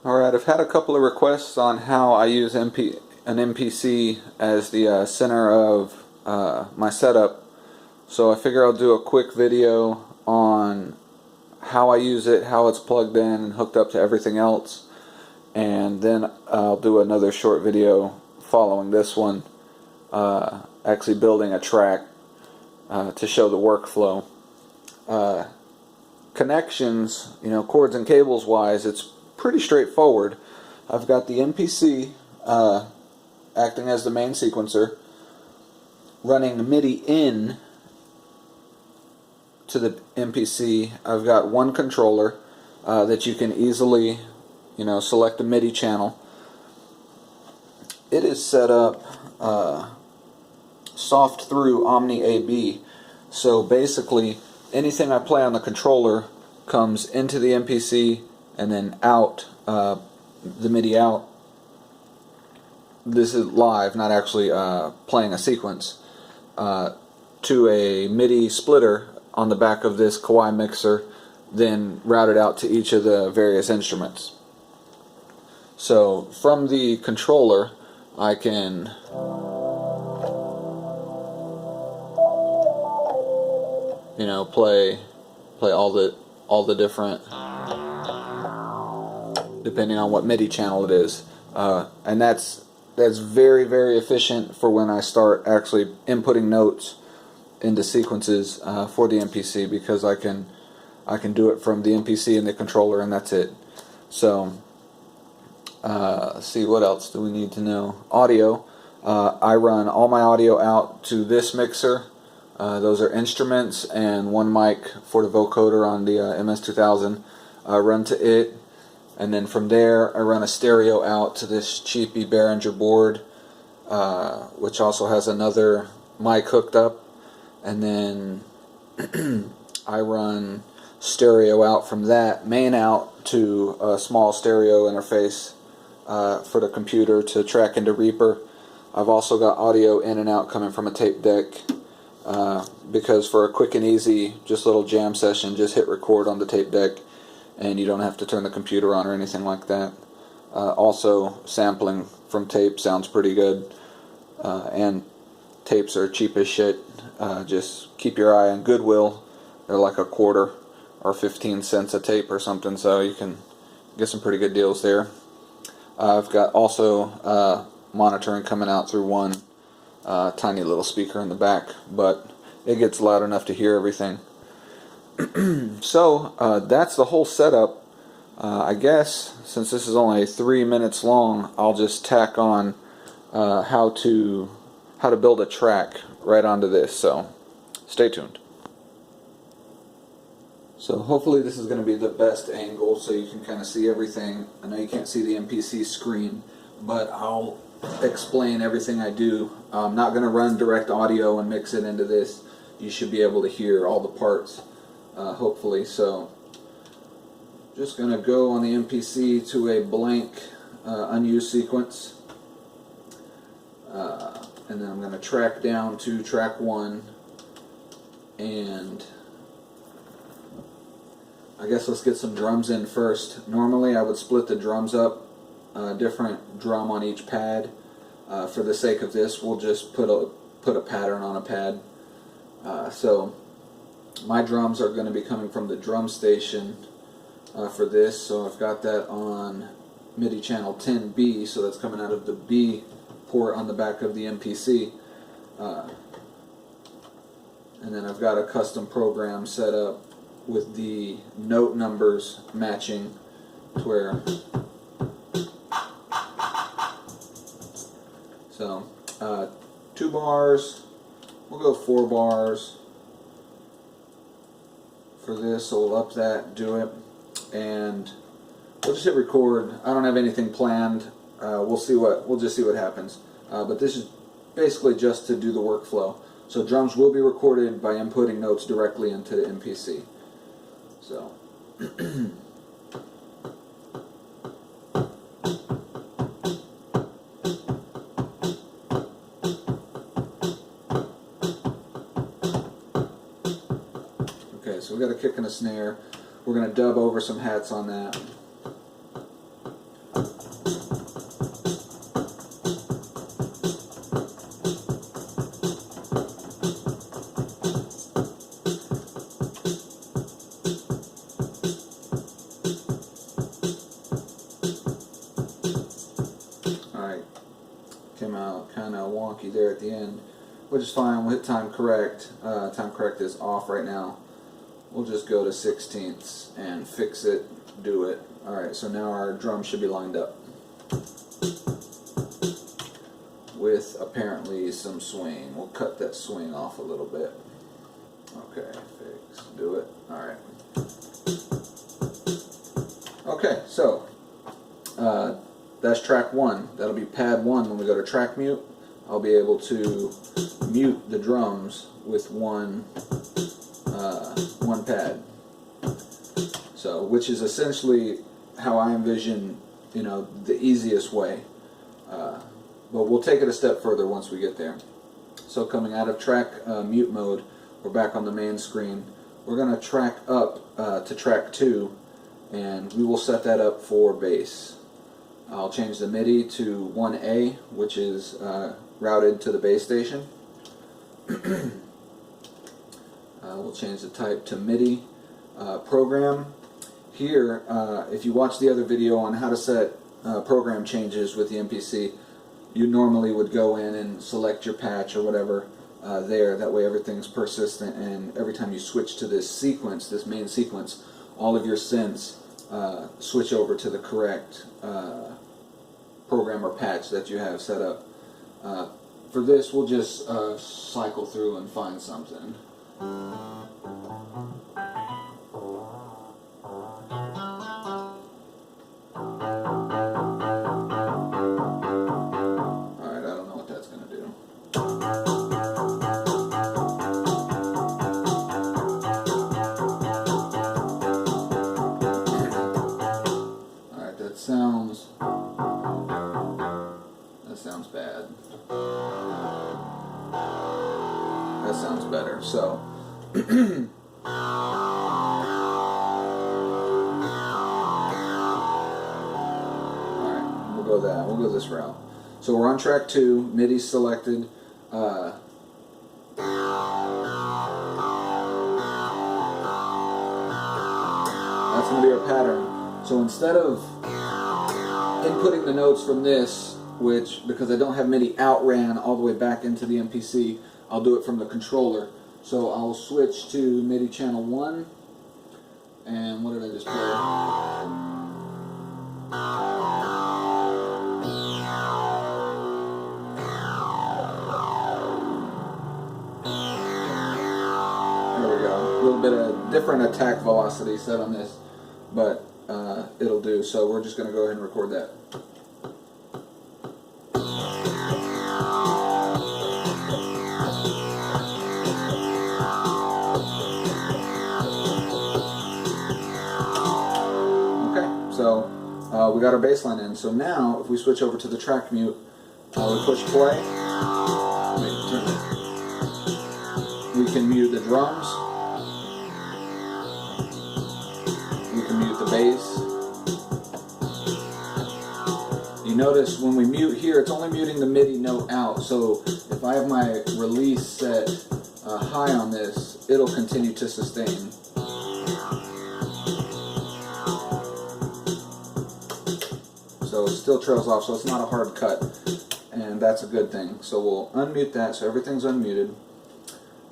Alright, I've had a couple of requests on how I use an MPC as the center of my setup, so I figure I'll do a quick video on how I use it, how it's plugged in and hooked up to everything else, and then I'll do another short video following this one, actually building a track to show the workflow. Connections, cords and cables wise, it's pretty straightforward. I've got the MPC acting as the main sequencer, running MIDI in to the MPC. I've got one controller that you can easily, select a MIDI channel. It is set up soft through Omni AB, so basically anything I play on the controller comes into the MPC and then out, the MIDI out. This is live, not actually playing a sequence, to a MIDI splitter on the back of this Kawai mixer, then routed out to each of the various instruments. So from the controller I can play all the different, depending on what MIDI channel it is, and that's very, very efficient for when I start actually inputting notes into sequences for the MPC, because I can do it from the MPC and the controller, and that's it. So let's see, what else do we need to know? Audio. I run all my audio out to this mixer. Those are instruments and one mic for the vocoder on the Ms2000. I run to it, and then from there I run a stereo out to this cheapy Behringer board, which also has another mic hooked up, and then I run stereo out from that main out to a small stereo interface for the computer to track into Reaper. I've also got audio in and out coming from a tape deck, because for a quick and easy, just little jam session, just hit record on the tape deck and you don't have to turn the computer on or anything like that. Also, sampling from tape sounds pretty good, and tapes are cheap as shit. Just keep your eye on Goodwill. They're like a quarter or 15 cents a tape or something, so you can get some pretty good deals there. I've got also monitoring coming out through one tiny little speaker in the back, but it gets loud enough to hear everything. So that's the whole setup. I guess since this is only 3 minutes long, I'll just tack on how to build a track right onto this, so stay tuned. So hopefully this is going to be the best angle so you can kind of see everything. I know you can't see the MPC screen, but I'll explain everything I do. I'm not going to run direct audio and mix it into this. You should be able to hear all the parts, hopefully. So just going to go on the MPC to a blank unused sequence, and then I'm going to track down to track 1, and I guess let's get some drums in first. Normally I would split the drums up, different drum on each pad. For the sake of this, we'll just put a pattern on a pad. So my drums are going to be coming from the drum station for this, so I've got that on MIDI channel 10B, so that's coming out of the B port on the back of the MPC. And then I've got a custom program set up with the note numbers matching to where, so 2 bars, we'll go 4 bars for this, so we'll up that, do it, and we'll just hit record. I don't have anything planned. We'll just see what happens. But this is basically just to do the workflow. So drums will be recorded by inputting notes directly into the MPC. So okay, so we got a kick and a snare. We're going to dub over some hats on that. Alright, came out kind of wonky there at the end, which is fine. We'll hit time correct. Time correct is off right now. We'll just go to 16ths and fix it, do it. Alright, so now our drum should be lined up with apparently some swing. We'll cut that swing off a little bit. Okay, fix, do it. Alright. Okay, so that's track 1. That'll be pad 1. When we go to track mute, I'll be able to mute the drums with one pad. So, which is essentially how I envision, the easiest way. But we'll take it a step further once we get there. So, coming out of track mute mode, we're back on the main screen. We're going to track up to track 2, and we will set that up for bass. I'll change the MIDI to 1A, which is routed to the bass station. We'll change the type to MIDI program. Here, if you watch the other video on how to set program changes with the MPC, you normally would go in and select your patch or whatever there. That way everything's persistent, and every time you switch to this sequence, this main sequence, all of your synths switch over to the correct program or patch that you have set up. For this, we'll just cycle through and find something. Alright, I don't know what that's going to do. Alright, that sounds bad. That sounds better. So alright, we'll go this route. So we're on track 2, MIDI selected. That's going to be our pattern. So instead of inputting the notes from this, because I don't have MIDI outran all the way back into the MPC, I'll do it from the controller. So I'll switch to MIDI channel 1, and what did I just play? There we go. A little bit of different attack velocity set on this, but it'll do. So we're just going to go ahead and record that. So we got our bass line in. So now, if we switch over to the track mute, we push play. We can mute the drums. We can mute the bass. You notice when we mute here, it's only muting the MIDI note out. So if I have my release set high on this, it'll continue to sustain. So it still trails off, so it's not a hard cut, and that's a good thing. So we'll unmute that, so everything's unmuted.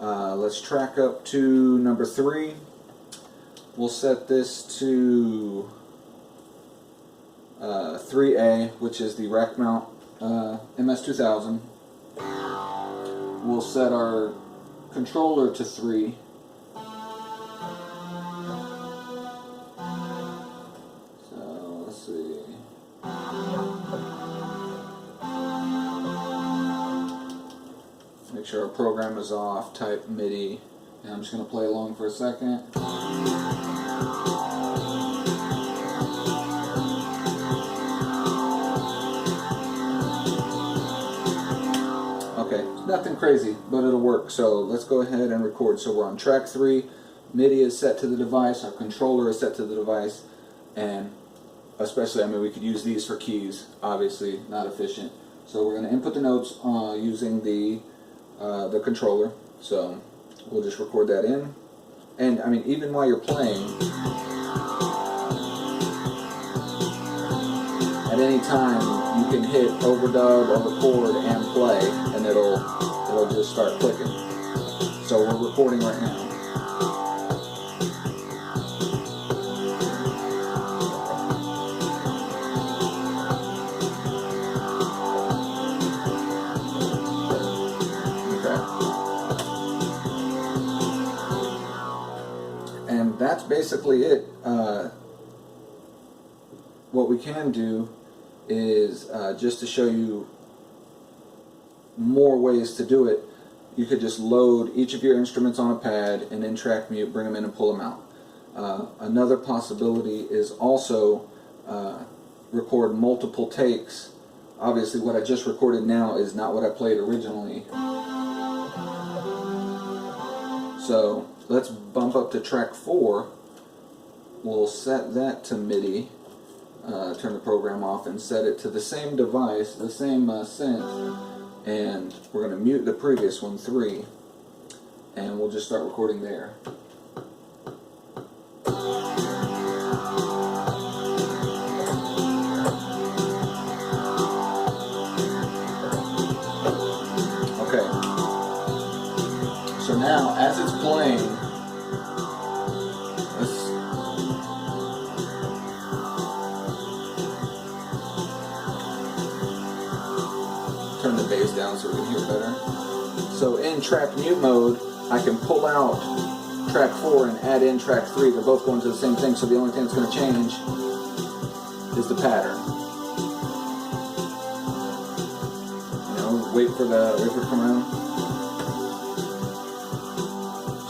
Let's track up to number 3. We'll set this to 3A, which is the rack mount MS-2000. We'll set our controller to 3. So let's see. Make sure our program is off, type MIDI, and I'm just going to play along for a second. Okay, nothing crazy, but it'll work. So let's go ahead and record. So we're on track 3, MIDI is set to the device, our controller is set to the device, and especially, I mean, we could use these for keys, obviously not efficient. So we're going to input the notes using the controller. So we'll just record that in. And I mean, even while you're playing, at any time you can hit overdub or record and play, and it'll just start clicking. So we're recording right now. And that's basically it. What we can do is, just to show you more ways to do it, you could just load each of your instruments on a pad and in track mute, bring them in and pull them out. Another possibility is also record multiple takes. Obviously what I just recorded now is not what I played originally. So let's bump up to track 4. We'll set that to MIDI, turn the program off and set it to the same device, the same synth, and we're going to mute the previous one, 3, and we'll just start recording there. Okay, so now as it's playing, let's turn the bass down so we can hear better. So in track mute mode, I can pull out track 4 and add in track 3. They're both going to the same thing, so the only thing that's going to change is the pattern. You know, wait for it to come around.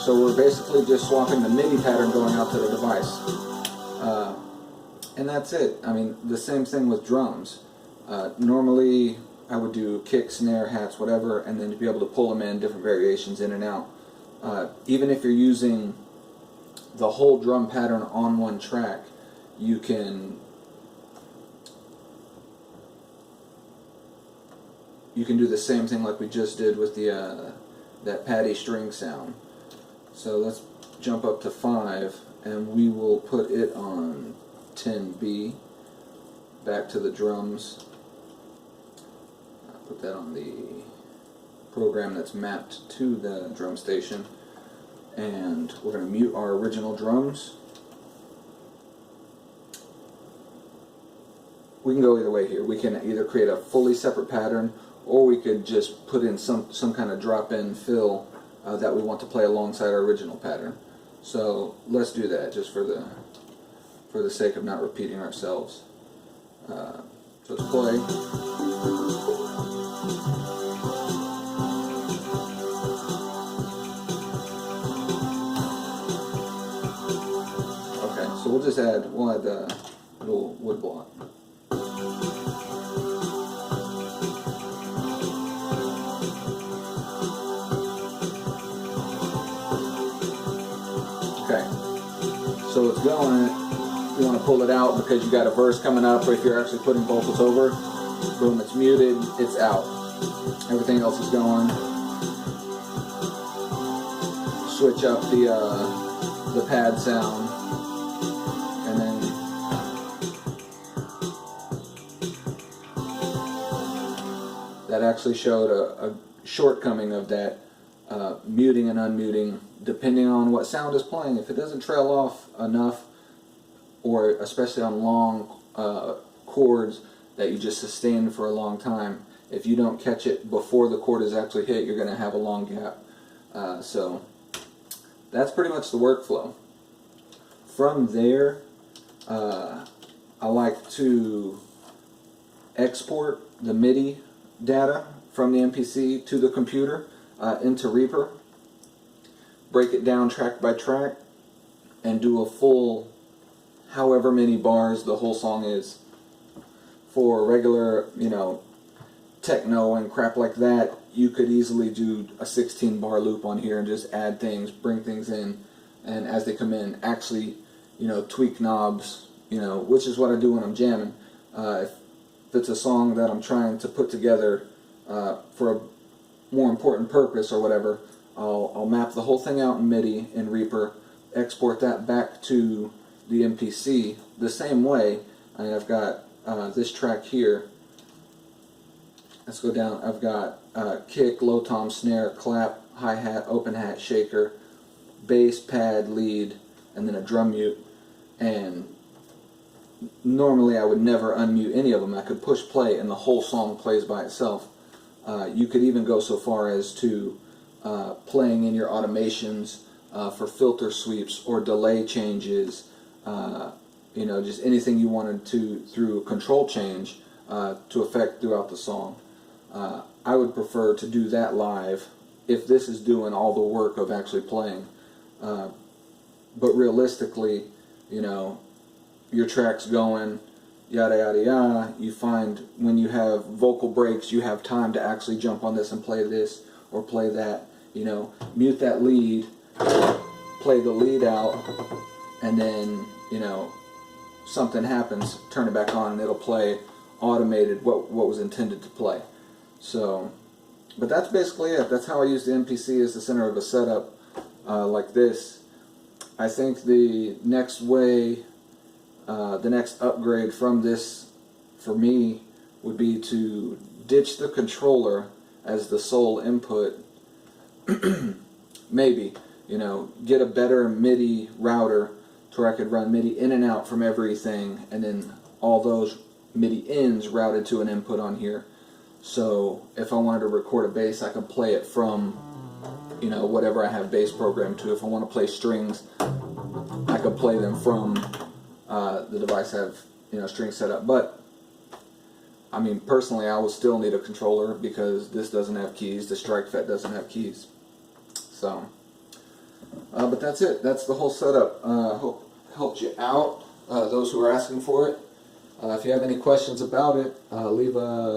So we're basically just swapping the MIDI pattern going out to the device. And that's it. I mean, the same thing with drums. Normally I would do kick, snare, hats, whatever, and then to be able to pull them in, different variations in and out. Even if you're using the whole drum pattern on one track, you can do the same thing like we just did with the that paddy string sound. So let's jump up to 5, and we will put it on 10B, back to the drums. Put that on the program that's mapped to the drum station, and we're going to mute our original drums. We can go either way here. We can either create a fully separate pattern, or we could just put in some kind of drop-in fill that we want to play alongside our original pattern. So let's do that, just for the sake of not repeating ourselves. So let's play. Okay, so we'll add a little wood block. Okay, so it's going. You want to pull it out because you got a verse coming up, or if you're actually putting vocals over, boom, it's muted, it's out. Everything else is going. Switch up the pad sound, and then that actually showed a shortcoming of that muting and unmuting depending on what sound is playing. If it doesn't trail off enough, or especially on long chords that you just sustain for a long time, if you don't catch it before the chord is actually hit, you're going to have a long gap. So that's pretty much the workflow. From there, I like to export the MIDI data from the MPC to the computer into Reaper, break it down track by track, and do a full however many bars the whole song is. For regular, techno and crap like that, you could easily do a 16-bar loop on here and just add things, bring things in, and as they come in, actually, tweak knobs you know, which is what I do when I'm jamming. If it's a song that I'm trying to put together for a more important purpose or whatever, I'll map the whole thing out in MIDI in Reaper, export that back to the MPC the same way. I've got this track here. Let's go down. I've got kick, low tom, snare, clap, hi-hat, open hat, shaker, bass, pad, lead, and then a drum mute. And normally I would never unmute any of them. I could push play and the whole song plays by itself. You could even go so far as to playing in your automations for filter sweeps or delay changes, you know, just anything you wanted to through a control change to affect throughout the song. I would prefer to do that live if this is doing all the work of actually playing. But realistically, you know, your track's going, yada yada yada, you find when you have vocal breaks, you have time to actually jump on this and play this or play that, you know, mute that lead, play the lead out, and then, you know, something happens, turn it back on and it'll play automated what was intended to play. So, but that's basically it. That's how I use the MPC as the center of a setup like this. I think the next way, the next upgrade from this for me would be to ditch the controller as the sole input. Maybe, you know, get a better MIDI router to where I could run MIDI in and out from everything, and then all those MIDI ins routed to an input on here. So if I wanted to record a bass, I could play it from, you know, whatever I have bass programmed to. If I want to play strings, I could play them from the device I have, you know, strings set up. But I mean, personally, I would still need a controller because this doesn't have keys. The Strike Fet doesn't have keys. So, but that's it. That's the whole setup. Hope helped you out. Those who are asking for it. If you have any questions about it, leave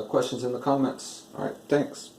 questions in the comments. All right, thanks.